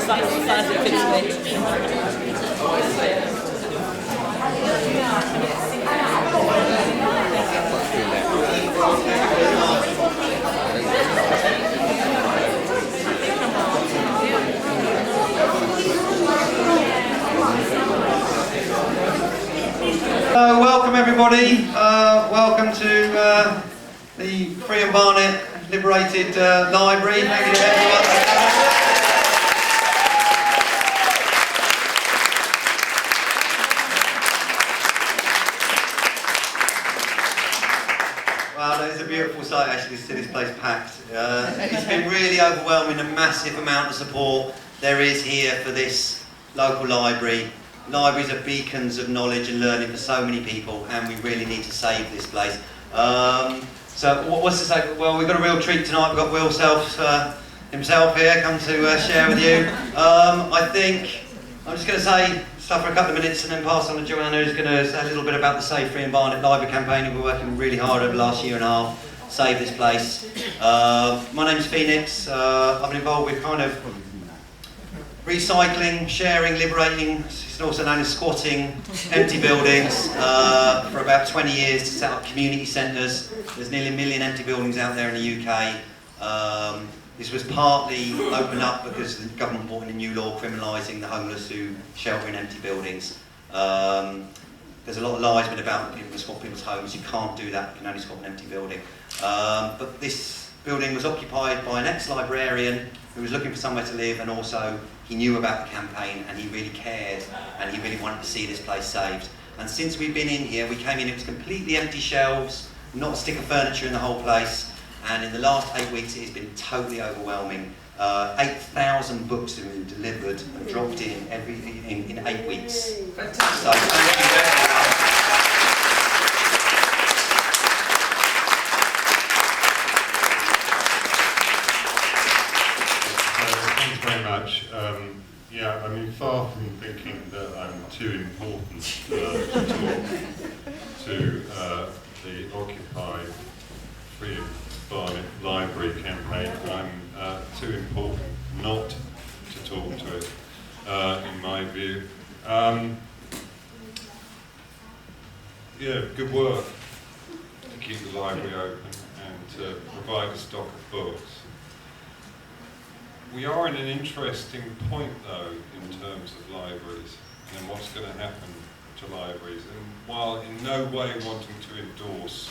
size it fits me. Welcome everybody, welcome to the Friern Barnet Liberated Library. Thank you everyone. Wow, that is a beautiful sight actually to see this place packed. It's been really overwhelming, the massive amount of support there is here for this local library. Libraries are beacons of knowledge and learning for so many people, and we really need to save this place. So what's to say? Well, we've got a real treat tonight. We've got Will himself here, come to share with you. I think I'm just going to say stuff for a couple of minutes and then pass on to Joanna, who's going to say a little bit about the Save Friern Barnet Library campaign. We're working really hard over the last year and a half, save this place. My name's Phoenix. I've been involved with kind of recycling, sharing, liberating, it's also known as squatting, empty buildings for about 20 years to set up community centres. There's nearly 1 million empty buildings out there in the UK. This was partly opened up because the government brought in a new law criminalising the homeless who shelter in empty buildings. There's a lot of lies been about people can squat people's homes. You can't do that, you can only squat an empty building. But this building was occupied by an ex-librarian who was looking for somewhere to live, and also he knew about the campaign and he really cared and he really wanted to see this place saved. And since we've been in here, we came in, it was completely empty shelves, not a stick of furniture in the whole place, and in the last 8 weeks it has been totally overwhelming. 8,000 books have been delivered and dropped in in 8 weeks. So thank you very much. Very much. Yeah, I mean, far from thinking that I'm too important to talk to the Occupy Friern Barnet Library campaign, I'm too important not to talk to it, in my view. Yeah, good work to keep the library open and to provide a stock of books. We are in an interesting point, though, in terms of libraries and what's going to happen to libraries. And while in no way wanting to endorse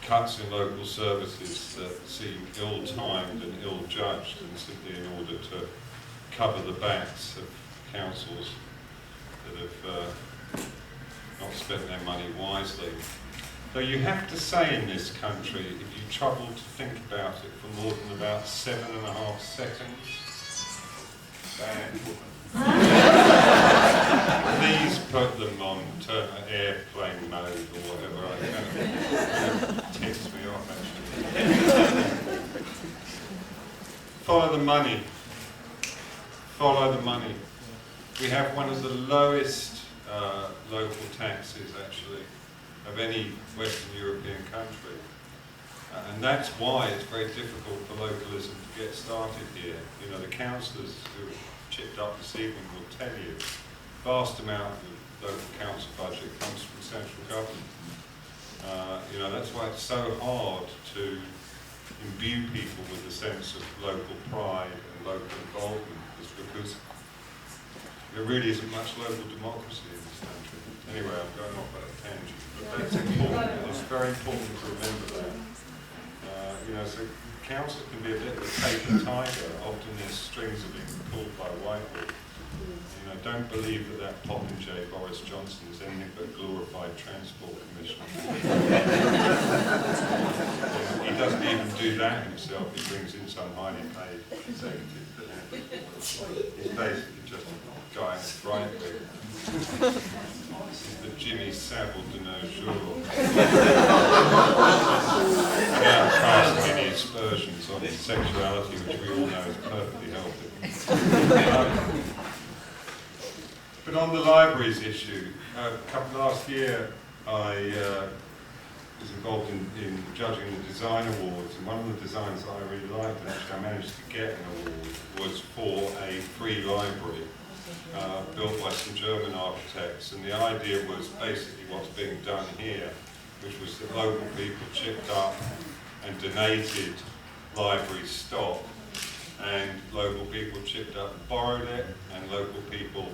cuts in local services that seem ill-timed and ill-judged, and simply in order to cover the backs of councils that have not spent their money wisely. Though you have to say in this country, if you trouble to think about it for more than about 7.5 seconds, please put them on airplane mode or whatever. It ticks me off actually. Follow the money. Follow the money. We have one of the lowest local taxes actually of any Western European country. And that's why it's very difficult for localism to get started here. You know, the councillors who chipped up this evening will tell you, vast amount of the local council budget comes from central government. You know, that's why it's so hard to imbue people with a sense of local pride and local involvement, is because there really isn't much local democracy in this country. Anyway, I'm going off on a tangent, but that's important. It's very important to remember that. You know, so council can be a bit of a paper tiger. Often there's strings of being pulled by whiteboard. You know, don't believe that popinjay Boris Johnson is anything but glorified transport commissioner. He doesn't even do that himself. He brings in some highly paid executive. He's basically just a guy in a fright wig. The Jimmy Savile de nos jours. Without casting any aspersions on his sexuality, which we all know is perfectly healthy. But on the libraries issue, last year I was involved in judging the design awards, and one of the designs that I really liked, and actually I managed to get an award, was for a free library built by some German architects. And the idea was basically what's being done here, which was that local people chipped up and donated library stock, and local people chipped up and borrowed it, and local people,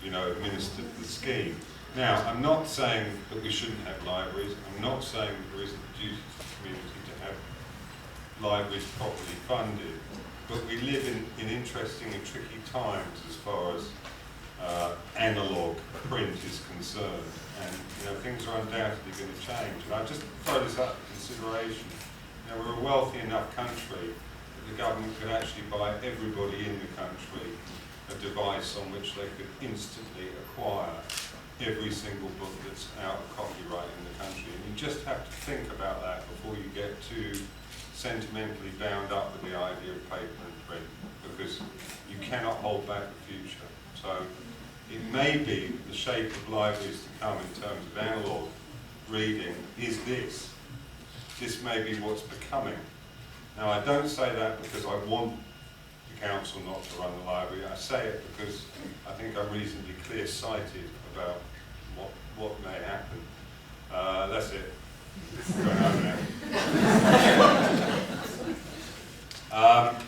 you know, administered the scheme. Now, I'm not saying that we shouldn't have libraries. I'm not saying that there isn't a duty to the community to have libraries properly funded, but we live in interesting and tricky times as far as analogue print is concerned, and you know, things are undoubtedly going to change. And I just throw this up for consideration. You know, we're a wealthy enough country that the government could actually buy everybody in the country a device on which they could instantly acquire every single book that's out of copyright in the country. And you just have to think about that before you get too sentimentally bound up with the idea of paper and print, because you cannot hold back the future. So it may be the shape of libraries to come in terms of analogue reading is this. This may be what's becoming. Now, I don't say that because I want the council not to run the library. I say it because I think I'm reasonably clear-sighted about what may happen. That's it. Going home now.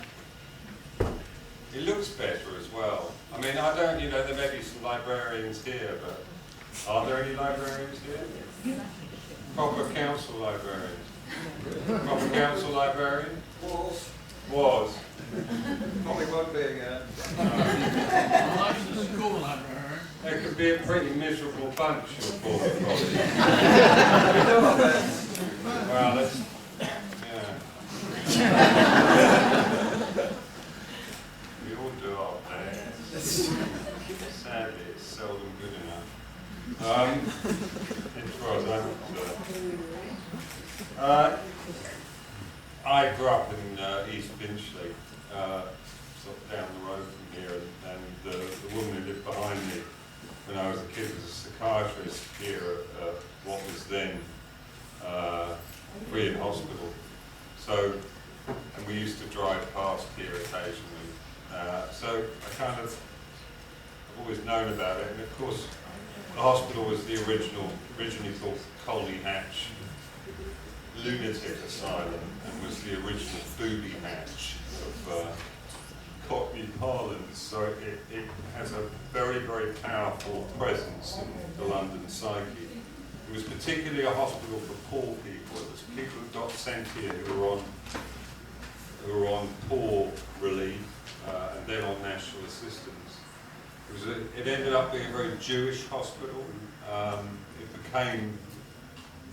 It looks better as well. I mean, I don't, you know, there may be some librarians here, but are there any librarians here? Proper council librarians. Proper council librarian? Was. Probably won't be again. It could be a pretty miserable bunch of poor probably. Well, that's, yeah. We all do our best. Sadly, it's seldom good enough. As far as I'm concerned. I grew up in East Finchley, sort of down the road from here, and the woman who lived behind me when I was a kid was a psychiatrist here at what was then Friern Hospital. So, and we used to drive past here occasionally. So I kind of, I've always known about it, and of course the hospital was the originally called Colney Hatch Lunatic Asylum, and was the original booby hatch of Cockney parlance. So it has a very, very powerful presence in the London psyche. It was particularly a hospital for poor people. It was people who got sent here who were on poor relief and then on national assistance. It ended up being a very Jewish hospital. It became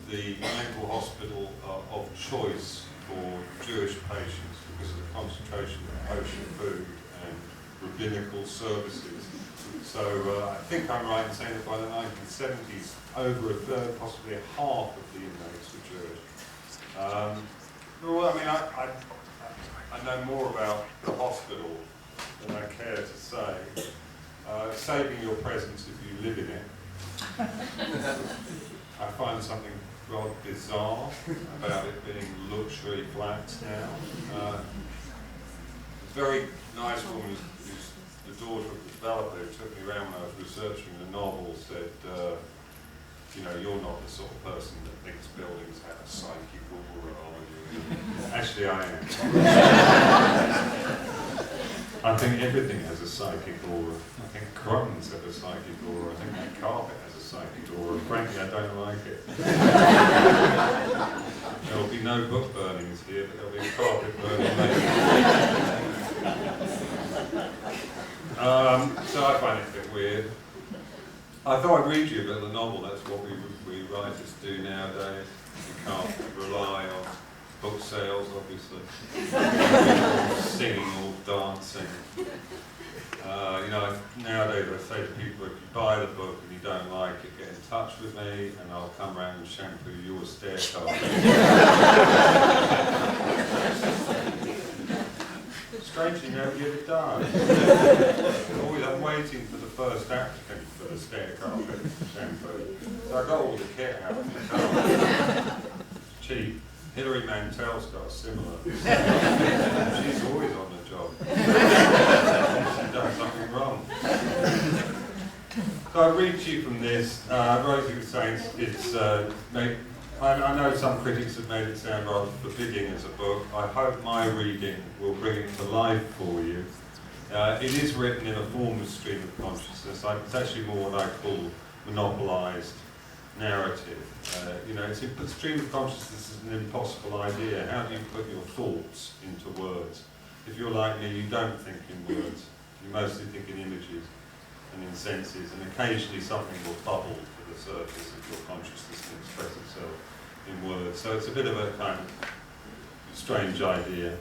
the mental hospital of choice for Jewish patients because of the concentration of kosher food and rabbinical services. So I think I'm right in saying that by the 1970s, over a third, possibly a half of the inmates were Jewish. Well, I mean, I know more about the hospital than I care to say. Saving your presence if you live in it. I find something rather bizarre about it being luxury flats now. A very nice woman who's the daughter of the developer who took me around when I was researching the novel said, you know, you're not the sort of person that thinks buildings have a psychic aura, are you? Actually, I am. I think everything has a psychic aura. I think crumbs have a psychic aura. I think that carpet has a psychic aura. Frankly, I don't like it. There will be no book burnings here, but there will be a carpet burning later. So I find it a bit weird. I thought I'd read you a bit of the novel. That's what we writers do nowadays. We can't rely on book sales, obviously. Singing or dancing. You know, nowadays I say to people, if you buy the book and you don't like it, get in touch with me and I'll come round and shampoo your stair carpet. Strangely, nobody ever does. I'm waiting for the first applicant for the stair carpet shampoo. So I got all the kit out of the car. cheap. Hilary Mantel's got a similar. She's always on the job. She's done something wrong. So I read to you from this. Rosie was saying I know some critics have made it sound rather forbidding as a book. I hope my reading will bring it to life for you. It is written in a form of stream of consciousness. It's actually more what I call monopolised narrative. Stream of consciousness is an impossible idea. How do you put your thoughts into words? If you're like me, you don't think in words. You mostly think in images and in senses, and occasionally something will bubble to the surface of your consciousness and express itself in words. So it's a bit of a kind of strange idea.